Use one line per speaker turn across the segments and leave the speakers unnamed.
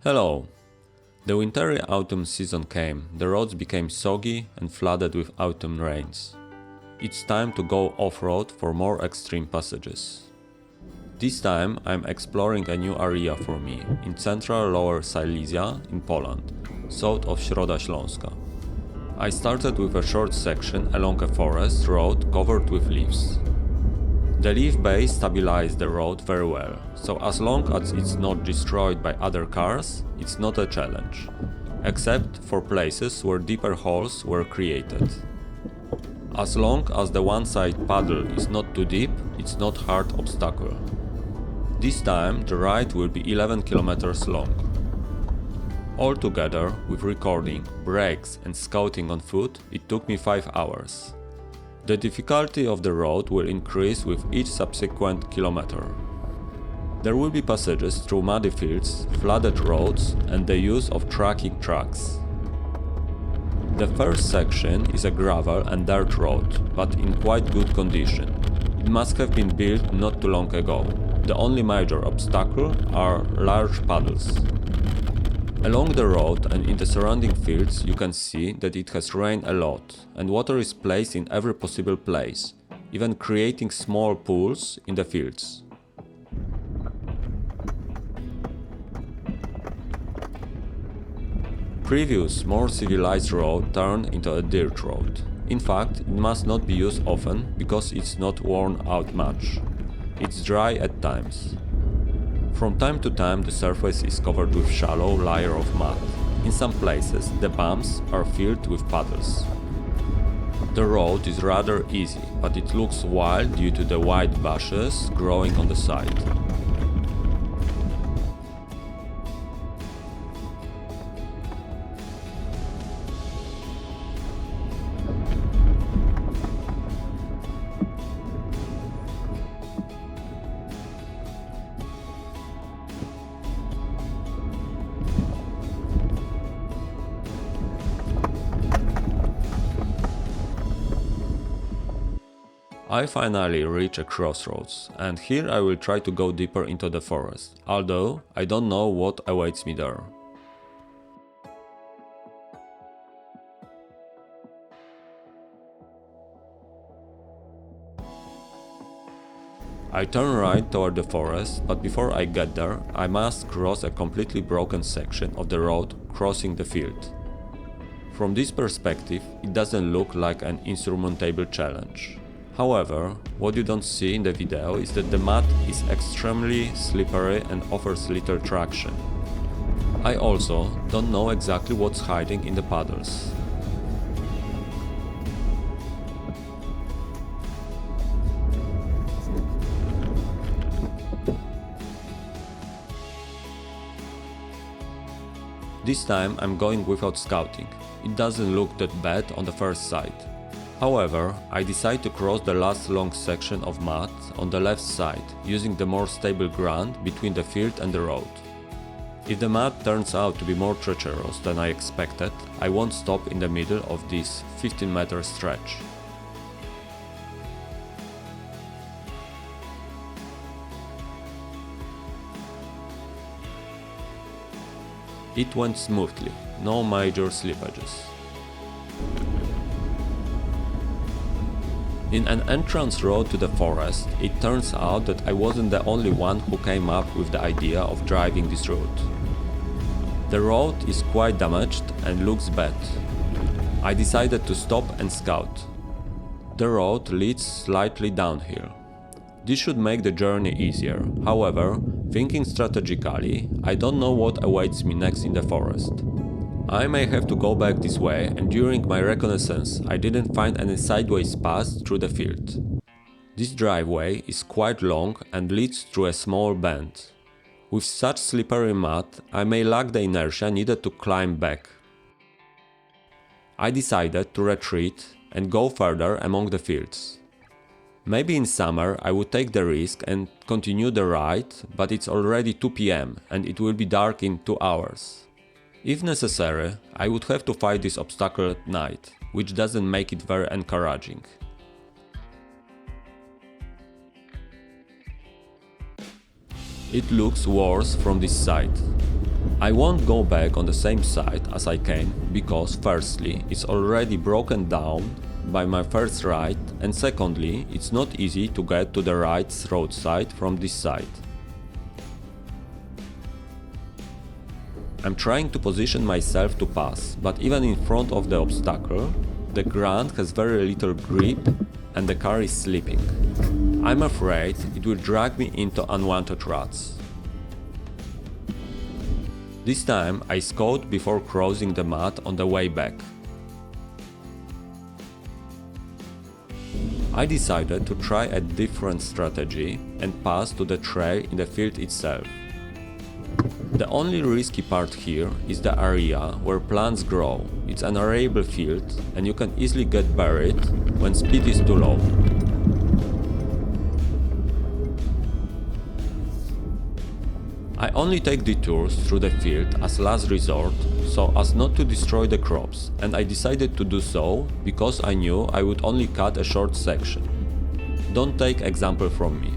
Hello! The wintry autumn season came, the roads became soggy and flooded with autumn rains. It's time to go off-road for more extreme passages. This time I'm exploring a new area for me, in central Lower Silesia in Poland, south of Środa Śląska. I started with a short section along a forest road covered with leaves. The leaf base stabilized the road very well, so as long as it's not destroyed by other cars, it's not a challenge, except for places where deeper holes were created. As long as the one-side paddle is not too deep, it's not hard obstacle. This time the ride will be 11 kilometers long. Altogether, with recording, brakes and scouting on foot, it took me 5 hours. The difficulty of the road will increase with each subsequent kilometer. There will be passages through muddy fields, flooded roads and the use of trekking tracks. The first section is a gravel and dirt road, but in quite good condition. It must have been built not too long ago. The only major obstacle are large puddles. Along the road and in the surrounding fields you can see that it has rained a lot and water is placed in every possible place, even creating small pools in the fields. Previous, more civilized road turned into a dirt road. In fact, it must not be used often because it's not worn out much. It's dry at times. From time to time the surface is covered with shallow layer of mud. In some places the bumps are filled with puddles. The road is rather easy, but it looks wild due to the white bushes growing on the side. I finally reach a crossroads, and here I will try to go deeper into the forest, although I don't know what awaits me there. I turn right toward the forest, but before I get there, I must cross a completely broken section of the road crossing the field. From this perspective, it doesn't look like an insurmountable challenge. However, what you don't see in the video is that the mud is extremely slippery and offers little traction. I also don't know exactly what's hiding in the puddles. This time I'm going without scouting. It doesn't look that bad on the first sight. However, I decide to cross the last long section of mud on the left side, using the more stable ground between the field and the road. If the mud turns out to be more treacherous than I expected, I won't stop in the middle of this 15-meter stretch. It went smoothly, no major slippages. In an entrance road to the forest, it turns out that I wasn't the only one who came up with the idea of driving this route. The road is quite damaged and looks bad. I decided to stop and scout. The road leads slightly downhill. This should make the journey easier. However, thinking strategically, I don't know what awaits me next in the forest. I may have to go back this way, and during my reconnaissance I didn't find any sideways paths through the field. This driveway is quite long and leads through a small bend. With such slippery mud, I may lack the inertia needed to climb back. I decided to retreat and go further among the fields. Maybe in summer I would take the risk and continue the ride, but it's already 2 p.m. and it will be dark in 2 hours. If necessary, I would have to fight this obstacle at night, which doesn't make it very encouraging. It looks worse from this side. I won't go back on the same side as I came because firstly, it's already broken down by my first ride, and secondly, it's not easy to get to the right roadside from this side. I'm trying to position myself to pass, but even in front of the obstacle, the ground has very little grip and the car is slipping. I'm afraid it will drag me into unwanted ruts. This time I scowled before crossing the mud on the way back. I decided to try a different strategy and pass to the trail in the field itself. The only risky part here is the area where plants grow. It's an arable field and you can easily get buried when speed is too low. I only take detours through the field as last resort so as not to destroy the crops, and I decided to do so because I knew I would only cut a short section. Don't take example from me.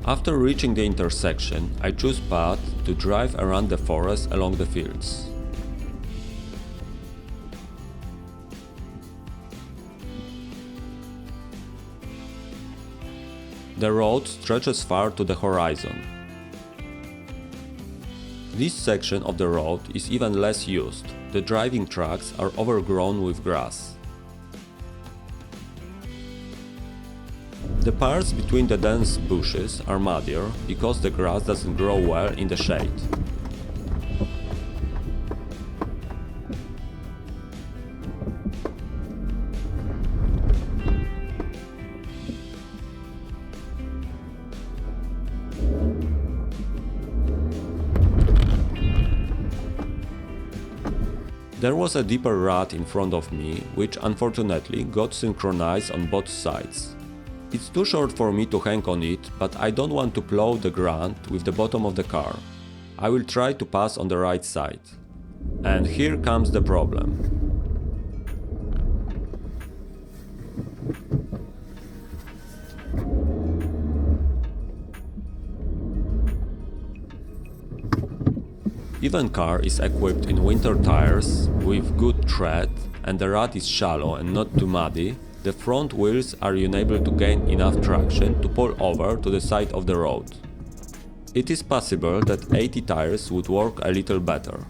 After reaching the intersection, I choose path to drive around the forest along the fields. The road stretches far to the horizon. This section of the road is even less used. The driving tracks are overgrown with grass. The parts between the dense bushes are muddier because the grass doesn't grow well in the shade. There was a deeper rut in front of me, which unfortunately got synchronized on both sides. It's too short for me to hang on it, but I don't want to plow the ground with the bottom of the car. I will try to pass on the right side. And here comes the problem. Even car is equipped in winter tires with good tread and the rut is shallow and not too muddy, the front wheels are unable to gain enough traction to pull over to the side of the road. It is possible that 80 tires would work a little better.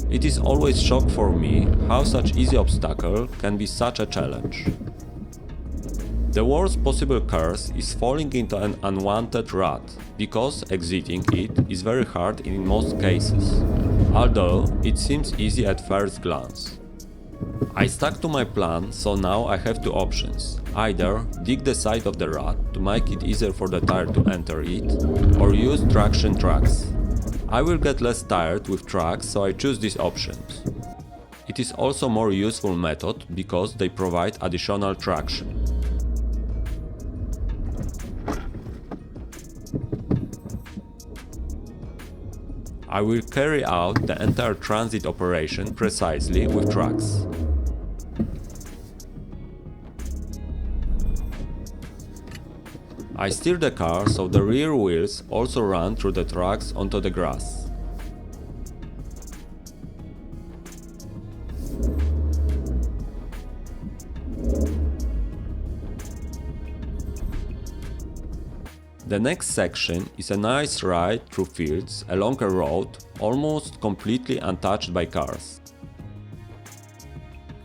It is always a shock for me how such easy obstacle can be such a challenge. The worst possible curse is falling into an unwanted rut, because exiting it is very hard in most cases, although it seems easy at first glance. I stuck to my plan, so now I have two options: either dig the side of the rut to make it easier for the tire to enter it, or use traction tracks. I will get less tired with tracks, so I choose these options. It is also a more useful method because they provide additional traction. I will carry out the entire transit operation precisely with tracks. I steer the car so the rear wheels also run through the tracks onto the grass. The next section is a nice ride through fields along a road almost completely untouched by cars.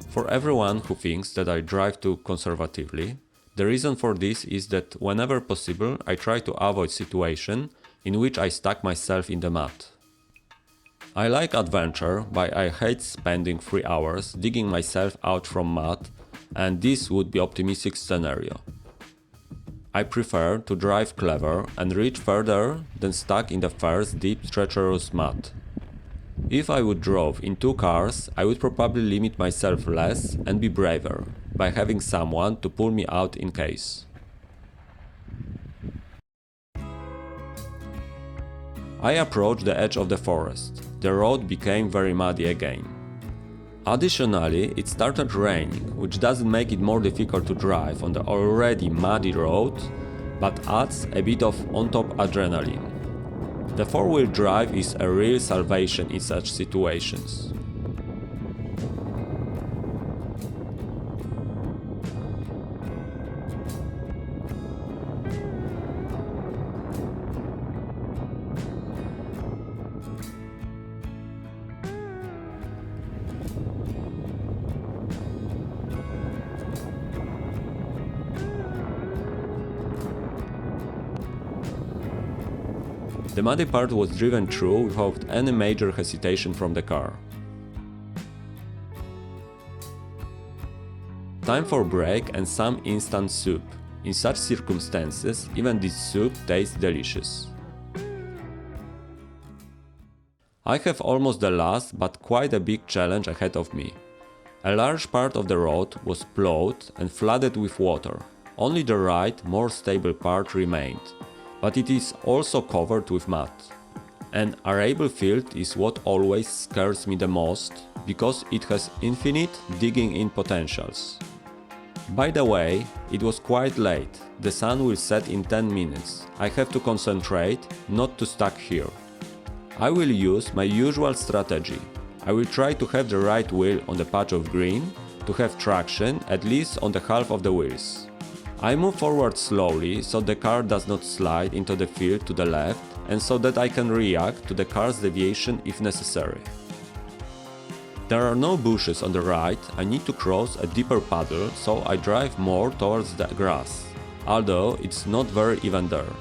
For everyone who thinks that I drive too conservatively, the reason for this is that whenever possible I try to avoid situations in which I stuck myself in the mud. I like adventure, but I hate spending 3 hours digging myself out from mud, and this would be optimistic scenario. I prefer to drive clever and reach further than stuck in the first deep treacherous mud. If I would drive in 2 cars, I would probably limit myself less and be braver, by having someone to pull me out in case. I approached the edge of the forest. The road became very muddy again. Additionally, it started raining, which doesn't make it more difficult to drive on the already muddy road, but adds a bit of on-top adrenaline. The four-wheel drive is a real salvation in such situations. The muddy part was driven through without any major hesitation from the car. Time for break and some instant soup. In such circumstances, even this soup tastes delicious. I have almost the last but quite a big challenge ahead of me. A large part of the road was plowed and flooded with water. Only the right, more stable part remained, but it is also covered with mud. An arable field is what always scares me the most, because it has infinite digging-in potentials. By the way, it was quite late, the sun will set in 10 minutes. I have to concentrate not to stuck here. I will use my usual strategy. I will try to have the right wheel on the patch of green, to have traction at least on the half of the wheels. I move forward slowly so the car does not slide into the field to the left and so that I can react to the car's deviation if necessary. There are no bushes on the right, I need to cross a deeper puddle, so I drive more towards the grass, although it's not very even there.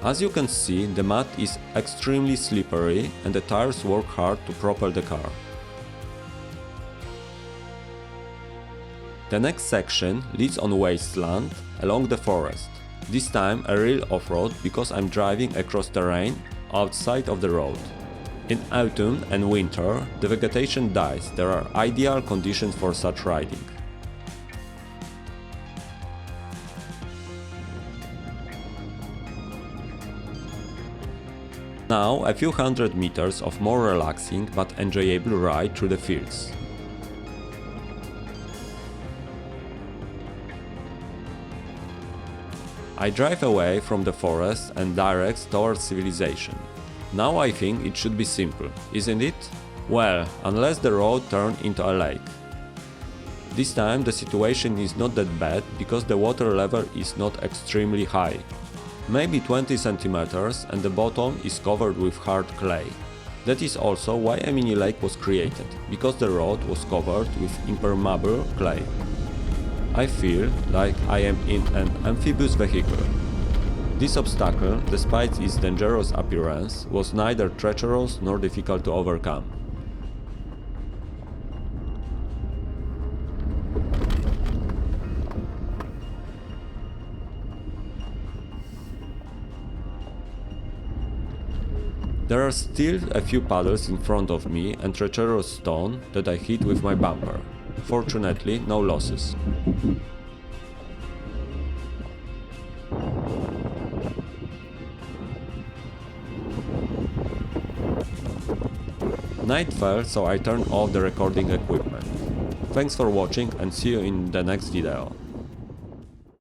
As you can see, the mud is extremely slippery and the tires work hard to propel the car. The next section leads on wasteland along the forest. This time a real off-road because I'm driving across terrain outside of the road. In autumn and winter, the vegetation dies, there are ideal conditions for such riding. Now a few hundred meters of more relaxing but enjoyable ride through the fields. I drive away from the forest and direct towards civilization. Now I think it should be simple, isn't it? Well, unless the road turns into a lake. This time the situation is not that bad because the water level is not extremely high. Maybe 20 centimeters and the bottom is covered with hard clay. That is also why a mini lake was created, because the road was covered with impermeable clay. I feel like I am in an amphibious vehicle. This obstacle, despite its dangerous appearance, was neither treacherous nor difficult to overcome. There are still a few puddles in front of me and treacherous stone that I hit with my bumper. Fortunately, no losses. Night fell, so I turned off the recording equipment. Thanks for watching and see you in the next video.